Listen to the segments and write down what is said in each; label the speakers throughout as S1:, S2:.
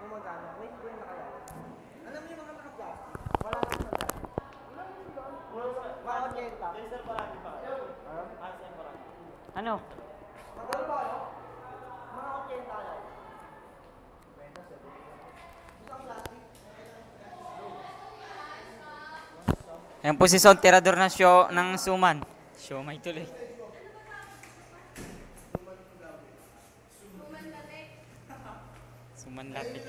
S1: Kung magkano. Wait, ko yung nakalala. Alam niyo yung mga naka-plastic? Wala nang magkano. Mga 80.
S2: Sir, parami pa kayo. Sir, parami.
S3: Ano?
S1: Magkano ba ano? Mga 80 kayo. Isang plastic.
S3: Ayan po si Son, tirador ng show ng Suman. Show may tuloy. Suman latik.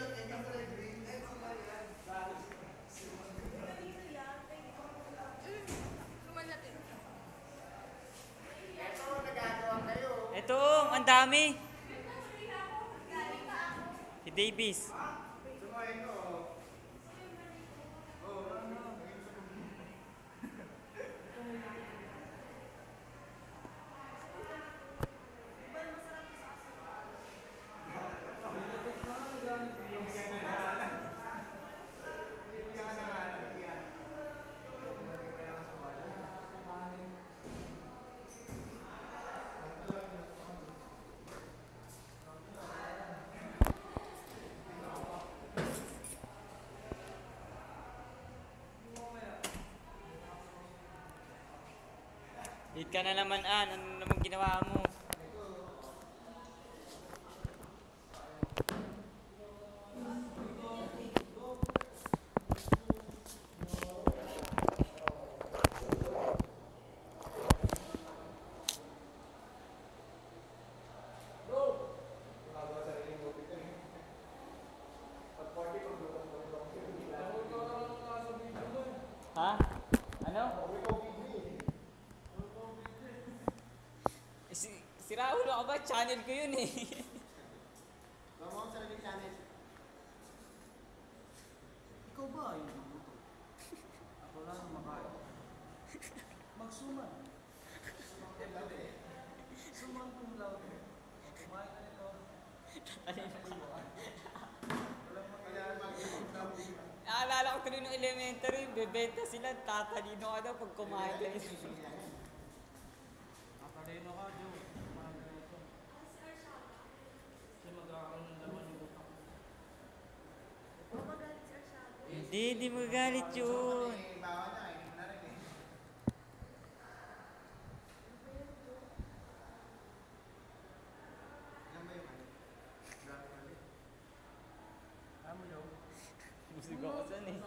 S3: Ito, ang dami. Si Davis. Hit ka na naman, An. Ano naman ginawa mo? Ha? Ano? Si Raul, ako ba? Channel ko yun eh.
S2: Wala mo akong sariling channel.
S1: Ikaw ba yung mabuto? Ako lang ang makain. Magsuman. Suman kung law. Kumain ka nito.
S3: Naalala ko tuloy ng elementary, bebenta sila, tatalino ka daw pag kumain ka nito.
S1: Matalino ka, Joe. Kumain ka nito. Kasi magkakaroon ng laman yung utak.
S3: Hindi magagalit yun.
S2: Bawa na, hindi mo na rin eh. Yan ba yung ano? Black ulit?
S1: Alam mo, Joe?
S3: Musig ako saan eh.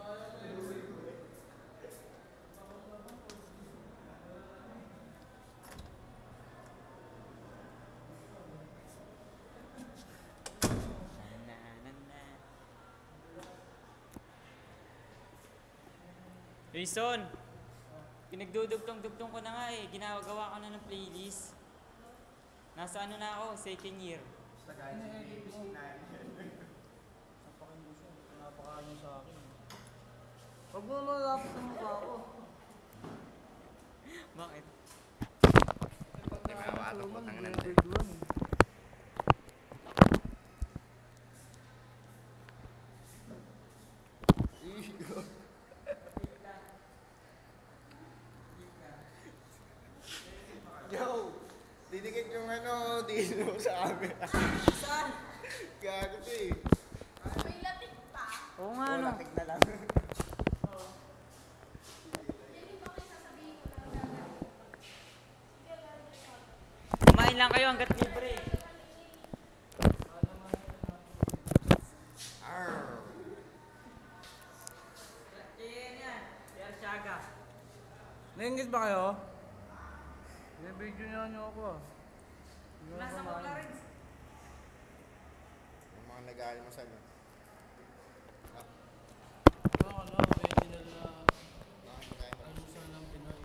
S3: Jason, pinagdudugtong-dugtong ko na nga eh. Ginagawa ko na ng playlist. Nasa ano na ako, second year.
S2: Basta guys, hindi sinabi.
S1: Napakin mo siya. Napakaano sa akin. Huwag mo malapit sa mukha ko.
S3: Bakit?
S2: Hindi mawato po tang nanda. Yo! Didikit yung ano, dino sa camera.
S1: Saan?
S2: Gago to eh.
S4: May latik pa.
S3: Oo nga no.
S2: Latik na lang.
S3: Kumain lang kayo hanggat libre.
S2: Arr!
S3: Yan yan. Yan siyaga.
S1: Naingit ba kayo? Binibidyo niyo ako ah.
S3: Nasa mo Clarence.
S2: Yung mga nag-aalmasal na.
S1: Ano, original na almusal ng Pinoy.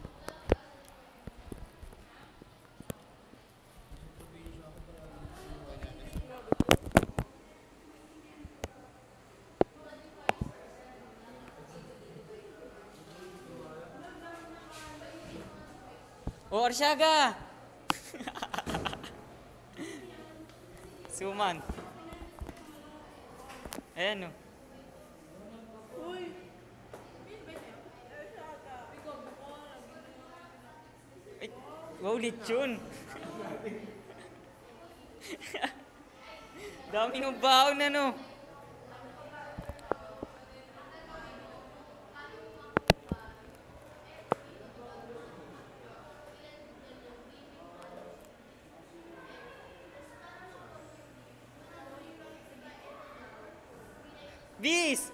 S1: Sa probinsya ako pa
S3: O Arsyaga! Suman. Ayan o. Ay, wow, lechon. Dami ng baon na no. Bis!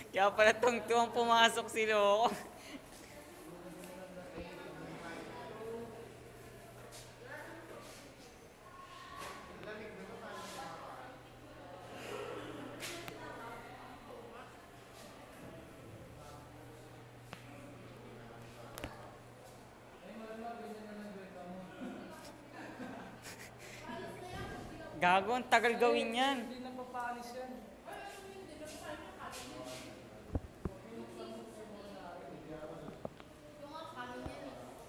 S3: Kaya pala tungtuang pumasok si Loco. Gago, ang tagal gawin yan.
S1: Hindi na papalis yan.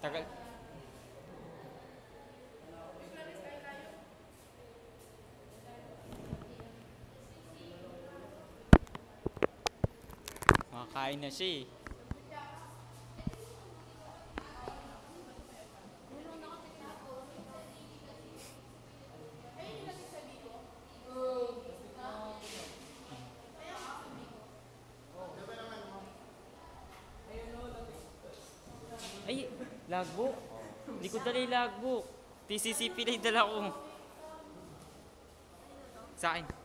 S3: Tagal. Makakain na siya eh. Ay, logbook. Hindi ko dala yung logbook. TCCP lang yung dala ko. Sa akin.